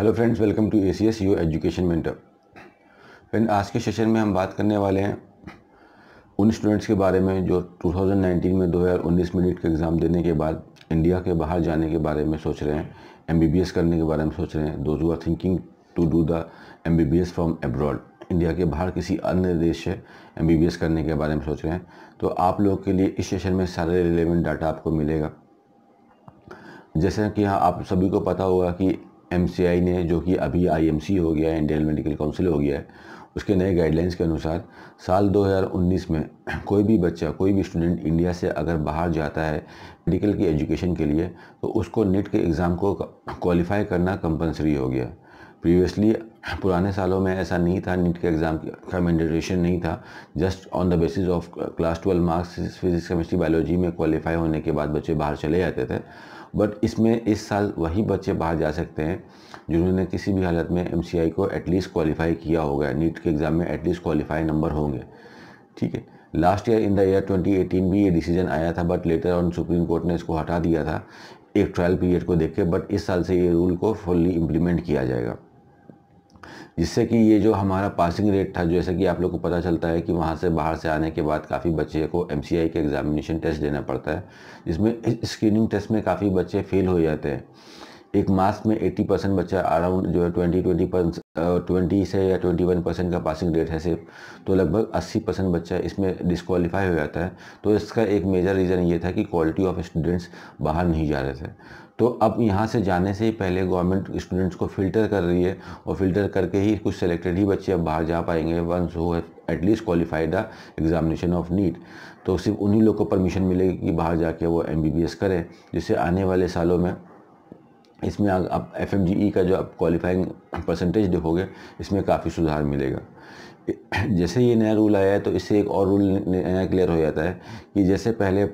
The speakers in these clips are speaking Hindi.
Hello friends, welcome to ACS U education mentor. Friend, आज के सेशन में हम बात करने वाले हैं उन स्टूडेंट्स के बारे में जो 2019 में 2019 में नीट का एग्ज़ाम देने के बाद इंडिया के बाहर जाने के बारे में सोच रहे हैं, MBBS करने के बारे में सोच रहे हैं। Those who are thinking to do the MBBS from abroad, India के बाहर किसी अन्य देश से MBBS करने के बारे में सोच रहे हैं। तो आप लोगों के लिए इस सेशन में सारे रिलेवेंट डाटा आपको मिलेगा। जैसे कि हाँ, आप सभी को पता होगा कि MCI ने, जो कि अभी IMC हो गया है, इंडियन मेडिकल काउंसिल हो गया है, उसके नए गाइडलाइंस के अनुसार साल 2019 में कोई भी बच्चा, कोई भी स्टूडेंट इंडिया से अगर बाहर जाता है मेडिकल की एजुकेशन के लिए, तो उसको नीट के एग्ज़ाम को क्वालिफाई करना कंपलसरी हो गया। प्रीवियसली पुराने सालों में ऐसा नहीं था, नीट के एग्ज़ाम का मैंडेटरी नहीं था। Just on the basis of class 12 marks physics chemistry biology में क्वालिफाई होने के बाद बच्चे बाहर चले जाते थे। बट इसमें इस साल वही बच्चे बाहर जा सकते हैं जिन्होंने किसी भी हालत में MCI को एटलीस्ट क्वालिफाई किया होगा, नीट के एग्ज़ाम में एटलीस्ट क्वालिफाई नंबर होंगे। ठीक है, last year in the year 2018 भी ये डिसीजन आया था, but later on supreme court ने इसको हटा दिया था एक ट्रायल पीरियड को देख के। बट इस साल से ये रूल को फुल्ली इम्प्लीमेंट किया जाएगा, जिससे कि ये जो हमारा पासिंग रेट था, जैसे कि आप लोग को पता चलता है कि वहाँ से बाहर से आने के बाद काफ़ी बच्चे को MCI के एग्जामिनेशन टेस्ट देना पड़ता है, जिसमें स्क्रीनिंग टेस्ट में काफ़ी बच्चे फेल हो जाते हैं। एक मार्क्स में 80% बच्चा अराउंड जो है 20 से या 21% का पासिंग रेट है सिर्फ, तो लगभग 80% बच्चा इसमें डिस्क्वालीफाई हो जाता है। तो इसका एक मेजर रीज़न ये था कि क्वालिटी ऑफ स्टूडेंट्स बाहर नहीं जा रहे थे। तो अब यहाँ से जाने से ही पहले गवर्नमेंट स्टूडेंट्स को फ़िल्टर कर रही है, और फिल्टर करके ही कुछ सेलेक्टेड ही बच्चे अब बाहर जा पाएंगे ones who have at least qualified the examination of NEET. तो सिर्फ उन्हीं लोग को परमिशन मिलेगी कि बाहर जाके वो MBBS करें, जिससे आने वाले सालों में इसमें आप FMGE का जो आप क्वालिफाइंग परसेंटेज देखोगे, इसमें काफ़ी सुधार मिलेगा। जैसे ये नया रूल आया है तो इससे एक और रूल नया क्लियर हो जाता है कि जैसे पहले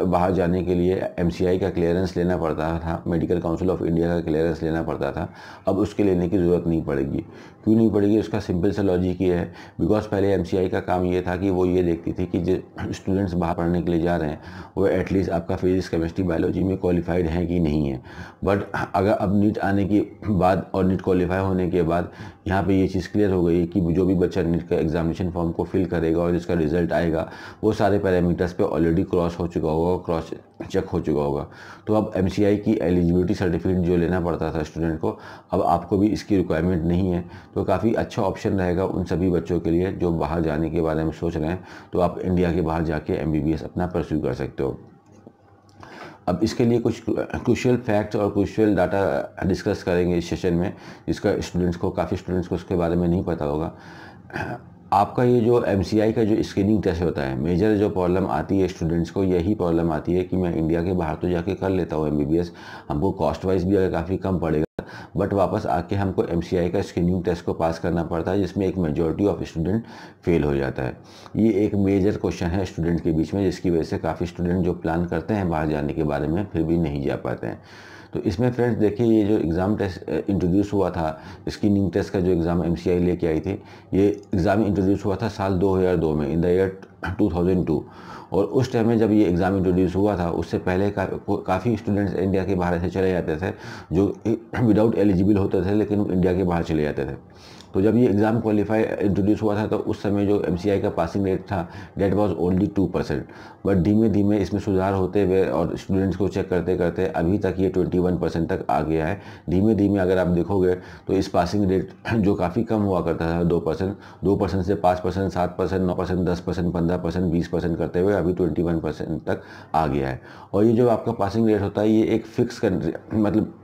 बाहर जाने के लिए MCI का क्लियरेंस लेना पड़ता था, मेडिकल काउंसिल ऑफ इंडिया का क्लियरेंस लेना पड़ता था, अब उसके लेने की ज़रूरत नहीं पड़ेगी। क्यों नहीं पड़ेगी? उसका सिंपल सा लॉजिक ये है, बिकॉज पहले MCI का काम ये था कि वो ये देखती थी कि जो स्टूडेंट्स बाहर पढ़ने के लिए जा रहे हैं वो एटलीस्ट आपका फिजिक्स केमिस्ट्री बायोलॉजी में क्वालिफाइड हैं कि नहीं है। बट अगर अब नीट आने के बाद और नीट क्वालिफाई होने के बाद यहाँ पे ये चीज़ क्लियर हो गई है कि जो भी बच्चा नीट का एग्जामिनेशन फॉर्म को फिल करेगा और जिसका रिजल्ट आएगा वो सारे पैरामीटर्स पे ऑलरेडी क्रॉस हो चुका होगा, क्रॉस चेक हो चुका होगा। तो अब MCI की एलिजिबिलिटी सर्टिफिकेट जो लेना पड़ता था स्टूडेंट को, अब आपको भी इसकी रिक्वायरमेंट नहीं है। तो काफ़ी अच्छा ऑप्शन रहेगा उन सभी बच्चों के लिए जो बाहर जाने के बारे में सोच रहे हैं। तो आप इंडिया के बाहर जाके MBBS अपना परस्यू कर सकते हो। अब इसके लिए कुछ क्रूशियल फैक्ट्स और क्रूशियल डाटा डिस्कस करेंगे इस सेशन में, जिसका काफ़ी स्टूडेंट्स को उसके बारे में नहीं पता होगा। आपका ये जो MCI का जो स्क्रीनिंग टेस्ट होता है, मेजर जो प्रॉब्लम आती है स्टूडेंट्स को, यही प्रॉब्लम आती है कि मैं इंडिया के बाहर तो जाके कर लेता हूँ MBBS, हमको कॉस्ट वाइज भी अगर काफ़ी कम पड़ेगा, बट वापस आके हमको MCI का स्क्रीनिंग टेस्ट को पास करना पड़ता है, जिसमें एक मेजॉरिटी ऑफ स्टूडेंट फेल हो जाता है। ये एक मेजर क्वेश्चन है स्टूडेंट के बीच में, जिसकी वजह से काफ़ी स्टूडेंट जो प्लान करते हैं बाहर जाने के बारे में फिर भी नहीं जा पाते हैं। तो इसमें फ्रेंड्स देखिए, ये जो एग्ज़ाम टेस्ट इंट्रोड्यूस हुआ था, स्क्रीनिंग टेस्ट का जो एग्ज़ाम MCI लेके आई थी, ये एग्ज़ाम इंट्रोड्यूस हुआ था साल 2002 में, इन द ईयर 2002। और उस टाइम में जब ये एग्ज़ाम इंट्रोड्यूस हुआ था, उससे पहले काफ़ी स्टूडेंट्स इंडिया के बाहर ऐसे चले जाते थे जो विदाउट एलिजिबल होते थे, लेकिन इंडिया के बाहर चले जाते थे। तो जब ये एग्ज़ाम क्वालिफाई इंट्रोड्यूस हुआ था, तो उस समय जो MCI का पासिंग रेट था डेट वाज ओनली 2%। बट धीमे धीमे इसमें सुधार होते हुए और स्टूडेंट्स को चेक करते करते अभी तक ये 21% तक आ गया है। धीमे धीमे अगर आप देखोगे तो इस पासिंग रेट जो काफ़ी कम हुआ करता था 2% से 5%, 7%, 9%, 10%, 15%, 20% करते हुए अभी 21% तक आ गया है। और ये जो आपका पासिंग रेट होता है, ये एक फिक्स कंट्री, मतलब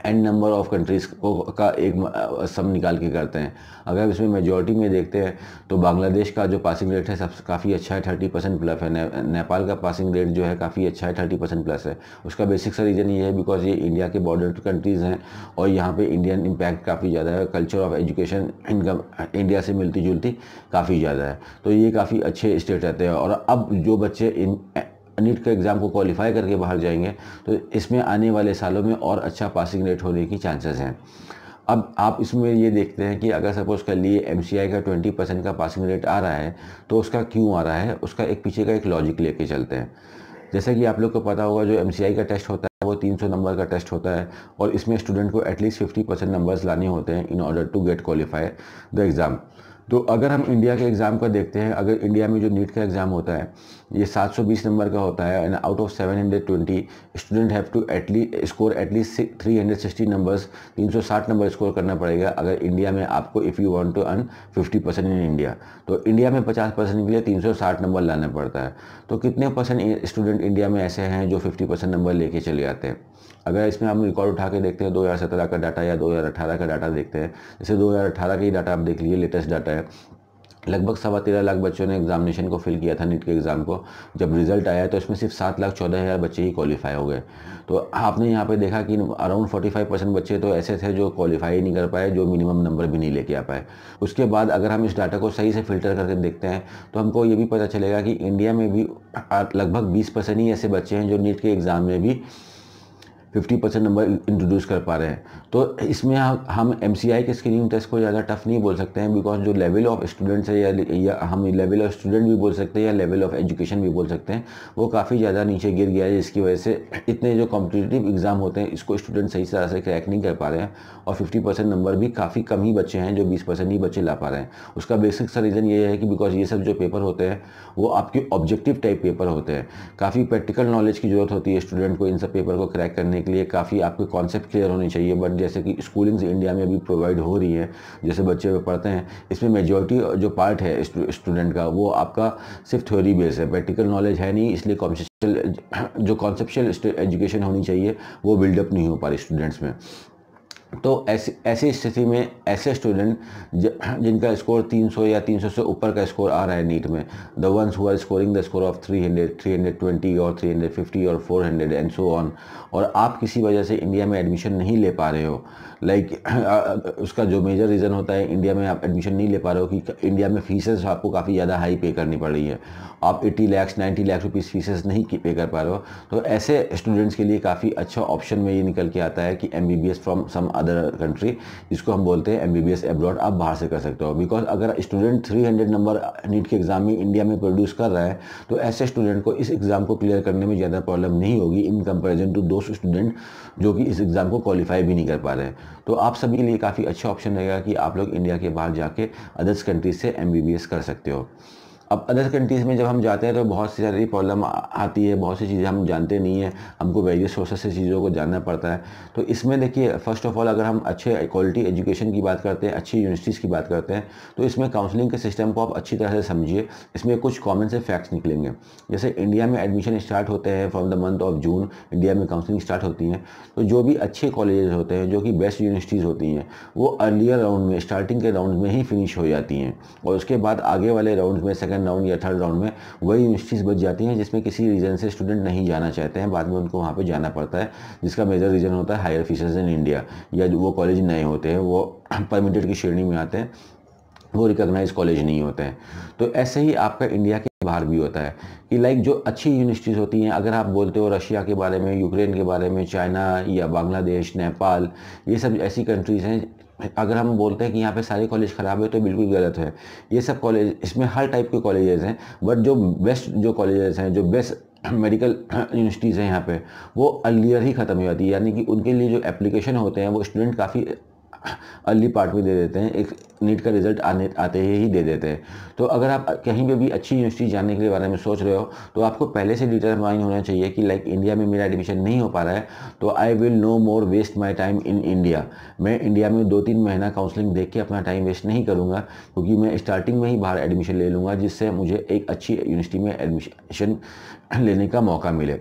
एन नंबर ऑफ कंट्रीज़ का एक सम निकाल के करते हैं। अगर इसमें मेजॉरिटी में देखते हैं तो बांग्लादेश का जो पासिंग रेट है सब काफ़ी अच्छा है, 30% प्लस है। नेपाल का पासिंग रेट जो है काफ़ी अच्छा है, 30% प्लस है। उसका बेसिक सा रीज़न ये है बिकॉज ये इंडिया के बॉर्डर कंट्रीज़ हैं और यहाँ पे इंडियन इम्पैक्ट काफ़ी ज़्यादा है। Culture of education income India से मिलती जुलती काफ़ी ज़्यादा है, तो ये काफ़ी अच्छे स्टेट रहते हैं। और अब जो बच्चे नीट के एग्ज़ाम को क्वालिफाई करके बाहर जाएंगे तो इसमें आने वाले सालों में और अच्छा पासिंग रेट होने की चांसेस हैं। अब आप इसमें ये देखते हैं कि अगर सपोज़ कर लिए MCI का 20% का पासिंग रेट आ रहा है, तो उसका क्यों आ रहा है, उसका एक पीछे का एक लॉजिक लेके चलते हैं। जैसे कि आप लोग को पता होगा, जो MCI का टेस्ट होता है वो 300 नंबर का टेस्ट होता है और इसमें स्टूडेंट को एटलीस्ट 50% नंबर्स लाने होते हैं in order to get qualify the exam. तो अगर हम इंडिया के एग्ज़ाम का देखते हैं, अगर इंडिया में जो नीट का एग्ज़ाम होता है ये 720 नंबर का होता है and out of 720 student have to score at least 360 numbers, 360 number score करना पड़ेगा अगर इंडिया में आपको, if you want to earn 50% in India. तो इंडिया में 50% के लिए 360 नंबर लाना पड़ता है। तो कितने परसेंट स्टूडेंट इंडिया में ऐसे हैं जो 50% नंबर लेके चले आते हैं? अगर इसमें हम रिकॉर्ड उठा के देखते हैं 2017 का डाटा या 2018 का डाटा देखते हैं, जैसे 2018 का ही डाटा आप देख लीजिए, लेटेस्ट डाटा है, लगभग 13.25 लाख बच्चों ने एग्जामिनेशन को फिल किया था नीट के एग्ज़ाम को। जब रिजल्ट आया तो इसमें सिर्फ 7,14,000 बच्चे ही क्वालिफाई हो गए। तो आपने यहाँ पे देखा कि अराउंड 45% बच्चे तो ऐसे थे जो क्वालिफाई ही नहीं कर पाए, जो मिनिमम नंबर भी नहीं लेके आ पाए। उसके बाद अगर हम इस डाटा को सही से फिल्टर करके देखते हैं तो हमको ये भी पता चलेगा कि इंडिया में भी लगभग 20% ही ऐसे बच्चे हैं जो नीट के एग्ज़ाम में भी 50% नंबर इंट्रोड्यूस कर पा रहे हैं। तो इसमें हम MCI के स्क्रीनिंग टेस्ट को ज़्यादा टफ नहीं बोल सकते हैं, बिकॉज जो लेवल ऑफ स्टूडेंट्स है या हम लेवल ऑफ स्टूडेंट भी बोल सकते हैं या लेवल ऑफ एजुकेशन भी बोल सकते हैं, वो काफ़ी ज़्यादा नीचे गिर गया है, जिसकी वजह से इतने जो कॉम्पिटिटिव एग्ज़ाम होते हैं इसको स्टूडेंट सही तरह से क्रैक नहीं कर पा रहे हैं और 50% नंबर भी काफ़ी कम ही बच्चे हैं जो 20% ही बच्चे ला पा रहे हैं। उसका बेसिक सा रीज़न ये है कि बिकॉज ये सब जो पेपर होते हैं वो आपके ऑब्जेक्टिव टाइप पेपर होते हैं, काफ़ी प्रैक्टिकल नॉलेज की ज़रूरत होती है स्टूडेंट को इन सब पेपर को क्रैक करने के लिए, काफ़ी आपके कॉन्सेप्ट क्लियर होने चाहिए। बट जैसे कि स्कूलिंग्स इंडिया में भी प्रोवाइड हो रही है, जैसे बच्चे पढ़ते हैं, इसमें मेजॉरिटी जो पार्ट है स्टूडेंट का वो आपका सिर्फ थ्योरी बेस है, प्रैक्टिकल नॉलेज है नहीं, इसलिए कॉन्सेप्चुअल एजुकेशन होनी चाहिए वो बिल्डअप नहीं हो पा रही स्टूडेंट्स में। तो ऐसी स्थिति में ऐसे स्टूडेंट जिनका स्कोर 300 या 300 से ऊपर का स्कोर आ रहा है नीट में, the ones who are scoring the score of 300, 320 और 350 और 400 एंड सो ऑन, और आप किसी वजह से इंडिया में एडमिशन नहीं ले पा रहे हो, उसका जो मेजर रीज़न होता है इंडिया में आप एडमिशन नहीं ले पा रहे हो कि इंडिया में फीसेस आपको काफ़ी ज़्यादा हाई पे करनी पड़ रही है, आप 80 लाख 90 लाख रुपीज़ फीसेस नहीं पे कर पा रहे हो। तो ऐसे स्टूडेंट्स के लिए काफ़ी अच्छा ऑप्शन में ये निकल के आता है कि MBBS from some other country, जिसको हम बोलते हैं MBBS एब्रॉड, आप बाहर से कर सकते हो। बिकॉज अगर स्टूडेंट 300 नंबर नीट के एग्ज़ाम में इंडिया में प्रोड्यूस कर रहा है तो ऐसे स्टूडेंट को इस एग्ज़ाम को क्लियर करने में ज़्यादा प्रॉब्लम नहीं होगी इन कंपेरिजन टू दोस्त स्टूडेंट जो कि इस एग्ज़ाम को क्वालिफाई भी नहीं कर पा रहे हैं। तो आप सभी के लिए काफ़ी अच्छा ऑप्शन रहेगा कि आप लोग इंडिया के बाहर जाके अदर्स कंट्रीज से MBBS कर सकते हो। अब अदर कंट्रीज़ में जब हम जाते हैं तो बहुत सी सारी प्रॉब्लम आती है, बहुत सी चीज़ें हम जानते नहीं हैं, हमको वेरियस सोर्सेस से चीज़ों को जानना पड़ता है। तो इसमें देखिए, फर्स्ट ऑफ ऑल अगर हम अच्छे क्वालिटी एजुकेशन की बात करते हैं, अच्छी यूनिवर्सिटीज़ की बात करते हैं, तो इसमें काउंसलिंग के सिस्टम को आप अच्छी तरह से समझिए। इसमें कुछ कॉमन से फैक्ट्स निकलेंगे। जैसे इंडिया में एडमिशन स्टार्ट होते हैं from the month of June, India में काउंसलिंग स्टार्ट होती हैं। तो जो भी अच्छे कॉलेजेस होते हैं, जो कि बेस्ट यूनिवर्सिटीज़ होती हैं, वो अर्लियर राउंड में, स्टार्टिंग के राउंड में ही फिनिश हो जाती हैं और उसके बाद आगे वाले राउंड में, सेकेंड राउंड या थर्ड राउंड में वही यूनिवर्सिटीज़ बच जाती हैं जिसमें किसी रीज़न से स्टूडेंट नहीं जाना चाहते हैं, बाद में उनको वहाँ पे जाना पड़ता है, जिसका मेजर रीज़न होता है हायर फीसेस इन इंडिया, या जो वो कॉलेज नए होते हैं, वो परमिटेड की श्रेणी में आते हैं, वो रिकॉग्नाइज कॉलेज नहीं होते हैं। तो ऐसे ही आपका इंडिया के बाहर भी होता है कि लाइक जो अच्छी यूनिवर्सिटीज़ होती हैं, अगर आप बोलते हो रशिया के बारे में, यूक्रेन के बारे में, चाइना या बांग्लादेश, नेपाल, ये सब ऐसी कंट्रीज़ हैं, अगर हम बोलते हैं कि यहाँ पे सारे कॉलेज ख़राब है तो बिल्कुल गलत है। ये सब कॉलेज, इसमें हर टाइप के कॉलेजेस हैं, बट जो बेस्ट जो कॉलेजेस हैं, जो बेस्ट मेडिकल यूनिवर्सिटीज़ हैं यहाँ पे, वो अर्लियर ही ख़त्म हो जाती है, यानी कि उनके लिए जो एप्लीकेशन होते हैं वो स्टूडेंट काफ़ी अर्ली पार्ट में दे देते हैं, एक नीट का रिजल्ट आते ही दे देते हैं। तो अगर आप कहीं पे भी अच्छी यूनिवर्सिटी जाने के बारे में सोच रहे हो तो आपको पहले से डिटरमाइन होना चाहिए कि लाइक इंडिया में मेरा एडमिशन नहीं हो पा रहा है, तो I will no more waste my time in India. मैं इंडिया में 2-3 महीना काउंसलिंग देख के अपना टाइम वेस्ट नहीं करूँगा, क्योंकि मैं स्टार्टिंग में ही बाहर एडमिशन ले लूँगा, जिससे मुझे एक अच्छी यूनिवर्सिटी में एडमिशन लेने का मौका मिले।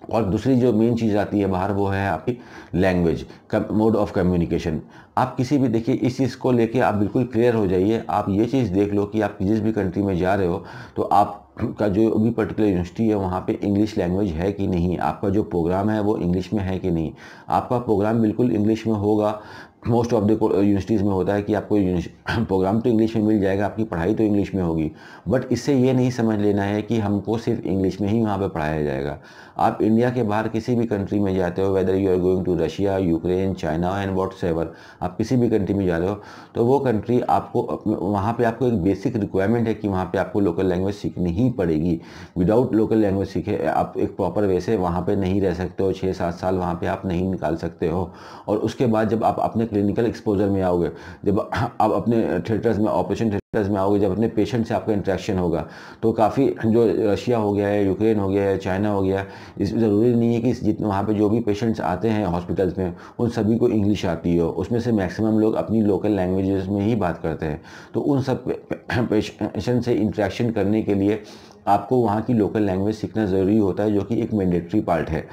और दूसरी जो मेन चीज़ आती है बाहर, वो है आपकी लैंग्वेज, मोड ऑफ कम्युनिकेशन। आप किसी भी, देखिए इस चीज़ को लेके आप बिल्कुल क्लियर हो जाइए। आप ये चीज़ देख लो कि आप जिस भी कंट्री में जा रहे हो तो आपका जो भी पर्टिकुलर यूनिवर्सिटी है वहाँ पे इंग्लिश लैंग्वेज है कि नहीं, आपका जो प्रोग्राम है वो इंग्लिश में है कि नहीं। आपका प्रोग्राम बिल्कुल इंग्लिश में होगा मोस्ट ऑफ द यूनिवर्सिटीज़ में होता है कि आपको प्रोग्राम तो इंग्लिश में मिल जाएगा, आपकी पढ़ाई तो इंग्लिश में होगी, बट इससे ये नहीं समझ लेना है कि हमको सिर्फ इंग्लिश में ही वहाँ पे पढ़ाया जाएगा। आप इंडिया के बाहर किसी भी कंट्री में जाते हो, whether you are going to Russia, Ukraine, China and whatsoever, आप किसी भी कंट्री में जा रहे हो तो वो कंट्री आपको वहाँ पे आपको एक बेसिक रिक्वायरमेंट है कि वहाँ पे आपको लोकल लैंग्वेज सीखनी ही पड़ेगी। विदाउट लोकल लैंग्वेज सीखे आप एक प्रॉपर वे से वहाँ पे नहीं रह सकते हो, 6-7 साल वहाँ पे आप नहीं निकाल सकते हो। और उसके बाद जब आप अपने क्लिनिकल एक्सपोजर में आओगे, जब आप अपने थिएटर्स में, ऑपरेशन थिएटर्स में आओगे, जब अपने पेशेंट से आपका इंटरेक्शन होगा, तो काफ़ी जो रशिया हो गया है, यूक्रेन हो गया है, चाइना हो गया है, इस ज़रूरी नहीं है कि जितने वहाँ पे जो भी पेशेंट्स आते हैं हॉस्पिटल्स में उन सभी को इंग्लिश आती हो। उसमें से मैक्सिमम लोग अपनी लोकल लैंग्वेजेस में ही बात करते हैं। तो उन सब पेशेंट से इंटरेक्शन करने के लिए आपको वहाँ की लोकल लैंग्वेज सीखना ज़रूरी होता है, जो कि एक मैंडेटरी पार्ट है।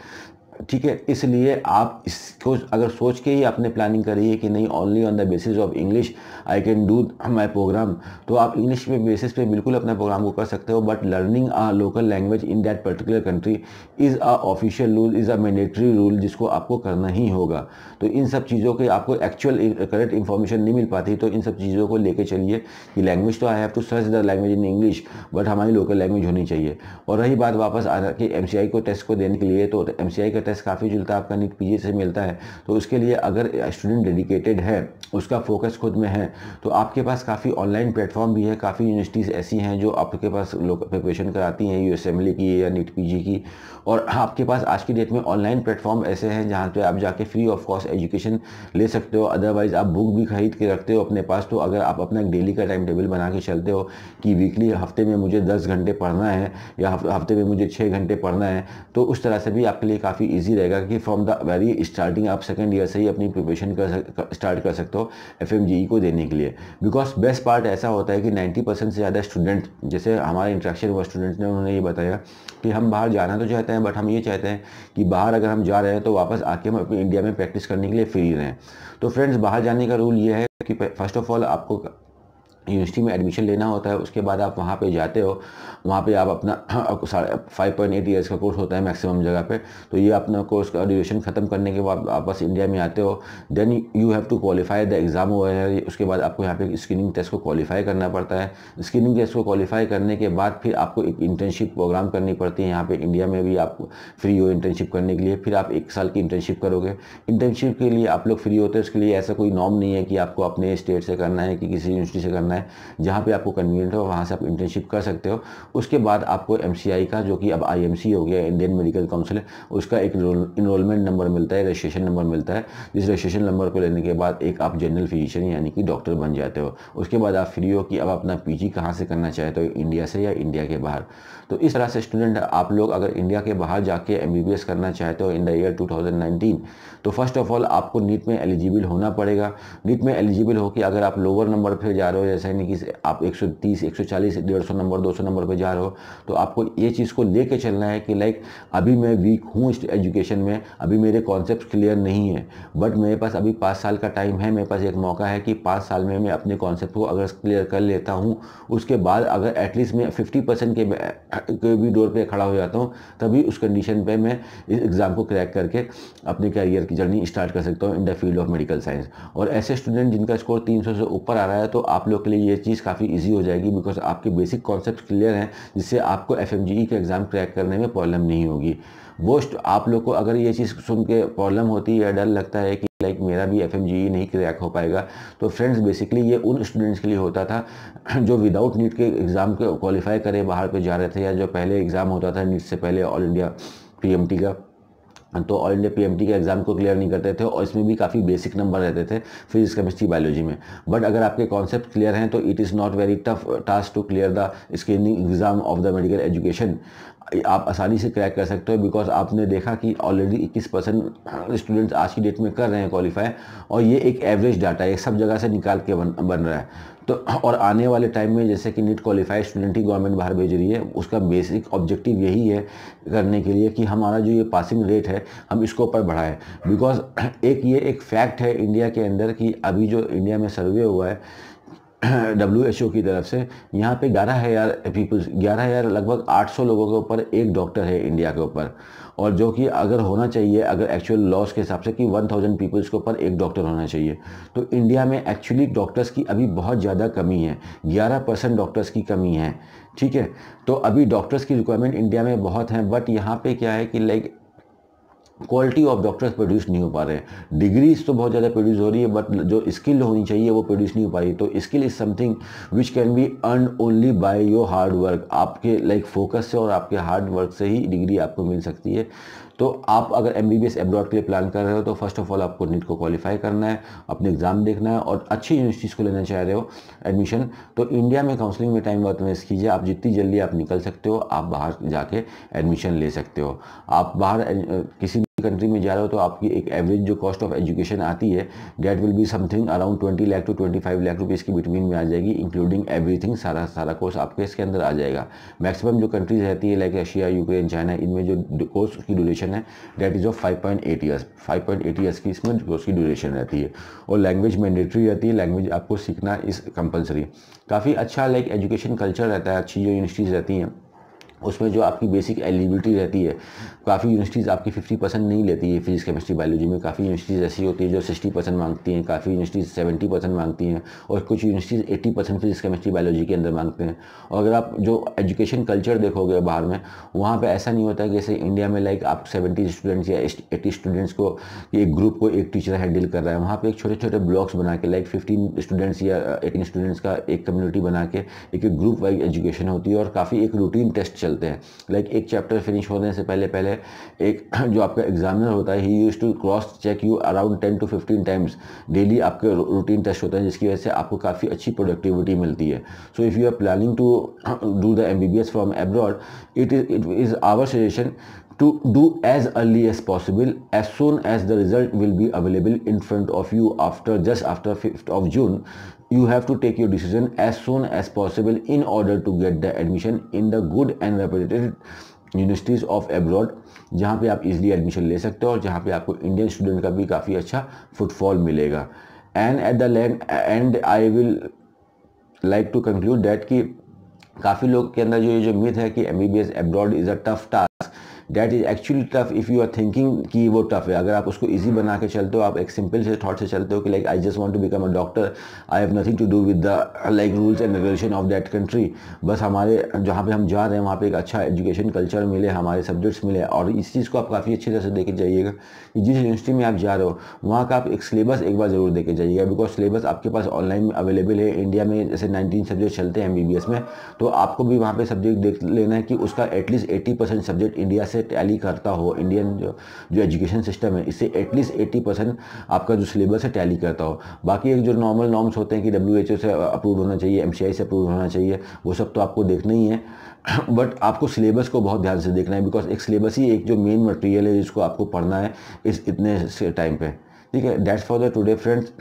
ठीक है, इसलिए आप इसको अगर सोच के ही आपने प्लानिंग करी है कि नहीं only on the basis of English I can do my programme, तो आप इंग्लिश पे बेसिस पे बिल्कुल अपना प्रोग्राम को कर सकते हो। But learning a local language in that particular country is a official rule, is a mandatory rule, जिसको आपको करना ही होगा। तो इन सब चीज़ों के आपको एक्चुअल करेक्ट इन्फॉर्मेशन नहीं मिल पाती, तो इन सब चीज़ों को लेके चलिए कि लैंग्वेज तो I have to search the language in English, but हमारी लोकल लैंग्वेज होनी चाहिए। और रही बात वापस आना कि MCI को टेस्ट को देने के लिए, तो MCI का टेस्ट काफ़ी चलता है, आपका नीट PG से मिलता है। तो उसके लिए अगर स्टूडेंट डेडिकेटेड है, उसका फोकस खुद में है, तो आपके पास काफ़ी ऑनलाइन प्लेटफॉर्म भी है। काफ़ी यूनिवर्सिटीज़ ऐसी हैं जो आपके पास प्रिपरेशन कराती हैं USMLE की या नीट PG की। और आपके पास आज की डेट में ऑनलाइन प्लेटफॉर्म ऐसे हैं जहाँ पे आप जाके फ्री ऑफ कॉस्ट एजुकेशन ले सकते हो। अदरवाइज़ आप बुक भी खरीद के रखते हो अपने पास, तो अगर आप अपना एक डेली का टाइम टेबल बना के चलते हो कि वीकली हफ्ते में मुझे 10 घंटे पढ़ना है या हफ्ते में मुझे 6 घंटे पढ़ना है, तो उस तरह से भी आपके लिए काफ़ी ईजी रहेगा कि फ्रॉम द वेरी स्टार्टिंग आप सेकेंड ईयर से ही अपनी प्रिपरेशन स्टार्ट कर सकते हो FMGE को देने के लिए। बिकॉज बेस्ट पार्ट ऐसा होता है कि 90% से ज़्यादा स्टूडेंट, जैसे हमारा इंटरेक्शन हुआ स्टूडेंट्स ने, उन्होंने ये बताया कि हम बाहर जाना तो चाहते हैं, बट हम ये चाहते हैं कि बाहर अगर हम जा रहे हैं तो वापस आके हम अपने इंडिया में प्रैक्टिस करने के लिए फ्री रहें। तो फ्रेंड्स, बाहर जाने का रूल ये है कि फर्स्ट ऑफ ऑल आपको यूनिवर्सिटी में एडमिशन लेना होता है। उसके बाद आप वहाँ पे जाते हो, वहाँ पे आप अपना 5.8 ईयर्स का कोर्स होता है मैक्सिमम जगह पे। तो ये अपना कोर्स का ड्यूरेशन ख़त्म करने के बाद वापस इंडिया में आते हो। Then you have to qualify the exam over है। उसके बाद आपको यहाँ पे स्क्रीनिंग टेस्ट को क्वालिफाई करना पड़ता है। स्क्रीनिंग टेस्ट को क्वालिफाई करने के बाद फिर आपको एक इंटर्नशिप प्रोग्राम करनी पड़ती है। यहाँ पर इंडिया में भी आप फ्री हो इंटर्नशिप करने के लिए। फिर आप 1 साल की इंटर्नशिप करोगे। इंटर्नशिप के लिए आप लोग फ्री होते हैं, उसके लिए ऐसा कोई नॉर्म नहीं है कि आपको अपने स्टेट से करना है कि किसी यूनिवर्सिटी से करना है। जहाँ पे आपको कन्वीनियंट हो वहाँ से आप इंटर्नशिप कर सकते हो। उसके बाद आपको MCI का, जो कि अब IMC हो गया, इंडियन मेडिकल काउंसिल, उसका एक इनरोलमेंट नंबर मिलता है, रजिस्ट्रेशन नंबर मिलता है। जिस रजिस्ट्रेशन नंबर को लेने के बाद एक आप जनरल फिजिशियन यानी कि डॉक्टर बन जाते हो। उसके बाद आप फ्री हो कि अब अपना PG कहाँ से करना चाहते हो, इंडिया से या इंडिया के बाहर। तो इस तरह से स्टूडेंट आप लोग अगर इंडिया के बाहर जाके MBBS करना चाहते हो इन द ईयर 2019, तो फर्स्ट ऑफ ऑल आपको नीट में एलिजिबल होना पड़ेगा। नीट में एलिजिबल हो कि अगर आप लोअर नंबर पे जा रहे हो, जैसे नहीं कि आप 130, 140, 150 नंबर, 200 नंबर पे जा रहे हो, तो आपको ये चीज़ को लेके चलना है कि लाइक अभी मैं वीक हूँ एजुकेशन में, अभी मेरे कॉन्सेप्ट क्लियर नहीं है, बट मेरे पास अभी 5 साल का टाइम है, मेरे पास एक मौका है कि 5 साल में मैं अपने कॉन्सेप्ट को अगर क्लियर कर लेता हूँ, उसके बाद अगर एटलीस्ट मैं 50% के भी डोर पे खड़ा हो जाता हूँ, तभी उस कंडीशन पे मैं इस एग्ज़ाम को क्रैक करके अपने कैरियर की जर्नी स्टार्ट कर सकता हूँ in the field of medical science. और ऐसे स्टूडेंट जिनका स्कोर 300 से ऊपर आ रहा है, तो आप लोग के लिए ये चीज़ काफ़ी ईजी हो जाएगी, बिकॉज आपके बेसिक कॉन्सेप्ट क्लियर हैं, जिससे आपको FMGE के एग्ज़ाम क्रैक करने में प्रॉब्लम नहीं होगी। वो आप लोग को अगर ये चीज़ सुन के प्रॉब्लम होती है या डर लगता है कि लाइक मेरा भी FMGE नहीं क्रैक हो पाएगा, तो फ्रेंड्स बेसिकली ये उन स्टूडेंट्स के लिए होता था जो विदाउट नीट के एग्ज़ाम को क्वालिफाई करे बाहर पे जा रहे थे, या जो पहले एग्ज़ाम होता था नीट से पहले ऑल इंडिया PMT का, तो ऑल इंडिया PMT के एग्ज़ाम को क्लियर नहीं करते थे, और इसमें भी काफ़ी बेसिक नंबर रहते थे फिजिक्स, केमिस्ट्री, बायोलॉजी में। बट अगर आपके कॉन्सेप्ट क्लियर हैं तो it is not very tough task to clear the screening exam of the medical education. आप आसानी से क्रैक कर सकते हो, बिकॉज आपने देखा कि ऑलरेडी 21% स्टूडेंट्स आज की डेट में कर रहे हैं क्वालिफाई, और ये एक एवरेज डाटा है, सब जगह से निकाल के बन रहा है। तो और आने वाले टाइम में जैसे कि नीट क्वालिफाइड स्टूडेंट ही गवर्नमेंट बाहर भेज रही है, उसका बेसिक ऑब्जेक्टिव यही है करने के लिए कि हमारा जो ये पासिंग रेट है हम इसको ऊपर बढ़ाएं। बिकॉज ये एक फैक्ट है इंडिया के अंदर कि अभी जो इंडिया में सर्वे हुआ है WHO की तरफ से यहाँ पे 11,000 पीपल्स, 11,000 लगभग 800 लोगों के ऊपर एक डॉक्टर है इंडिया के ऊपर, और जो कि अगर होना चाहिए, अगर एक्चुअल लॉस के हिसाब से कि 1000 पीपल्स के ऊपर एक डॉक्टर होना चाहिए। तो इंडिया में एक्चुअली डॉक्टर्स की अभी बहुत ज़्यादा कमी है, 11% डॉक्टर्स की कमी है, ठीक है। तो अभी डॉक्टर्स की रिक्वायरमेंट इंडिया में बहुत है, बट यहाँ पे क्या है कि like quality of doctors produce नहीं हो पा रहे हैं। डिग्रीज तो बहुत ज़्यादा प्रोड्यूस हो रही है, बट जो स्किल होनी चाहिए वो प्रोड्यूस नहीं हो पा रही। तो skill is something which can be earn only by your hard work. आपके लाइक फोकस से और आपके हार्ड वर्क से ही डिग्री आपको मिल सकती है। तो आप अगर MBBS एब्रॉड के लिए प्लान कर रहे हो तो फर्स्ट ऑफ ऑल आपको नीट को क्वालिफाई करना है, अपने एग्ज़ाम देखना है, और अच्छी यूनिवर्सिटीज़ को लेना चाह रहे हो एडमिशन, तो इंडिया में काउंसलिंग में टाइम मत वेस्ट कीजिए। आप जितनी जल्दी आप निकल सकते हो, आप बाहर जाके एडमिशन ले सकते हो। आप बाहर किसी कंट्री में जा रहे हो तो आपकी एक एवरेज जो कॉस्ट ऑफ एजुकेशन आती है that will be something around 20 lakh to 25 lakh rupees के बिटवीन में आ जाएगी, इंक्लूडिंग एवरीथिंग। सारा कोर्स आपके इसके अंदर आ जाएगा। मैक्सिमम जो कंट्रीज रहती है लाइक रशिया, यूक्रेन, चाइना, इनमें जो कोर्स की ड्यूरेशन है that is of 5.8 years. 5.8 years की इसमें कोर्स की ड्यूरेशन रहती है, और लैंग्वेज मैंडेटरी रहती है, लैंग्वेज आपको सीखना इस कंपलसरी। काफ़ी अच्छा लाइक एजुकेशन कल्चर रहता है। अच्छी जो यूनिवर्सिटीज़ रहती हैं उसमें जो आपकी बेसिक एलिजिबिलिटी रहती है, काफ़ी यूनिवर्सिटीज़ आपकी 50% नहीं लेती है फिजिक्स, केमिस्ट्री, बायोलॉजी में। काफ़ी यूनिवर्सिटीज़ ऐसी होती है जो 60% मांगती हैं, काफ़ी यूनिवर्सिटीज़ 70% मांगती हैं, और कुछ यूनिवर्सिटीज़ 80% फिजिक्स, केमिस्ट्री, बायोलॉजी के अंदर मांगते हैं। और अगर आप जो एजुकेशन कल्चर देखोगे बाहर में, वहाँ पर ऐसा नहीं होता है जैसे इंडिया में लाइक आप 70 स्टूडेंट्स या 80 स्टूडेंट्स को, एक ग्रुप को एक टीचर हैंडल कर रहा है। वहाँ पर एक छोटे छोटे ब्लॉक्स बना के लाइक 15 स्टूडेंट्स या 18 स्टूडेंट्स का एक कम्युनिटी बना के एक ग्रुप वाइज एजुकेशन होती है, और काफ़ी एक रूटीन टेस्ट चलते हैं। लाइक एक चैप्टर फिनिश होने से पहले एक जो आपका एग्जामिनर होता है, he used to cross check you around 10 to 15 times daily. आपके रूटीन टेस्ट होते हैं, जिसकी वजह से आपको काफ़ी अच्छी प्रोडक्टिविटी मिलती है। So if you are planning to do the MBBS from abroad, it is our suggestion to do as early as possible, as soon as the result will be available in front of you just after 5th of June. You have to take your decision as soon as possible in order to get the admission in the good and reputed universities of abroad, जहाँ पे आप इजीली एडमिशन ले सकते हो, और जहाँ पे आपको इंडियन स्टूडेंट का भी काफ़ी अच्छा फुटफॉल मिलेगा। And at the end I will like to conclude that कि काफ़ी लोग के अंदर जो मिथ है कि MBBS abroad is a tough task, that is actually tough if you are thinking कि वो टफ है। अगर आप उसको इजी बना के चलते हो, आप एक सिंपल से थॉट से चलते हो कि like I just want to become a doctor, I have nothing to do with the like rules and regulation of that country, बस हमारे जहाँ पे हम जा रहे हैं वहाँ पे एक अच्छा एजुकेशन कल्चर मिले, हमारे सब्जेक्ट्स मिले। और इस चीज़ को आप काफ़ी अच्छी तरह से देखे जाइएगा कि जिस यूनिवर्सिटी में आप जा रहे हो वहाँ का आप एक सिलेबस एक बार ज़रूर देखे जाइएगा, बिकॉज सिलेबस आपके पास ऑनलाइन में अवेलेबल है। इंडिया में जैसे 19 सब्जेक्ट चलते हैं MBBS में, तो आपको भी वहाँ पर सब्जेक्ट देख लेना है कि उसका एटलीस्ट 80% सब्जेक्ट इंडिया से टैली करता हो। इंडियन जो एजुकेशन सिस्टम है, इससे एटलीस्ट 80% आपका जो सिलेबस है टैली करता हो। बाकी एक जो नॉर्मल नॉर्म्स होते हैं कि WHO से अप्रूव होना चाहिए, MCI से अप्रूव होना चाहिए, वो सब तो आपको देखना ही है, बट आपको सिलेबस को बहुत ध्यान से देखना है, बिकॉज एक सिलेबस ही एक जो मेन मटेरियल है जिसको आपको पढ़ना है इस इतने टाइम पे। ठीक है, that's for the today friends.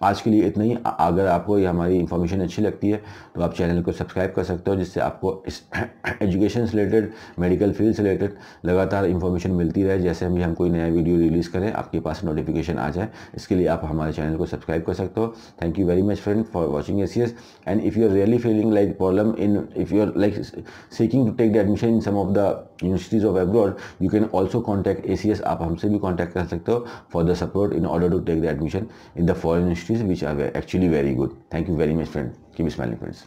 आज के लिए इतना ही। अगर आपको ये हमारी इन्फॉर्मेशन अच्छी लगती है तो आप चैनल को सब्सक्राइब कर सकते हो, जिससे आपको इस एजुकेशन से रिलेटेड, मेडिकल फील्ड से रिलेटेड लगातार इन्फॉर्मेशन मिलती रहे। जैसे हम कोई नया वीडियो रिलीज़ करें आपके पास नोटिफिकेशन आ जाए, इसके लिए आप हमारे चैनल को सब्सक्राइब कर सकते हो। Thank you very much friend for watching ACS, and if you are really feeling like problem in, if you are like seeking to take the admission in some of the universities of abroad, you can also contact ACS। आप हमसे भी कॉन्टैक्ट कर सकते हो for the support in order to take the admission in the foreign universities which are actually very good. Thank you very much friend. Keep smiling friends.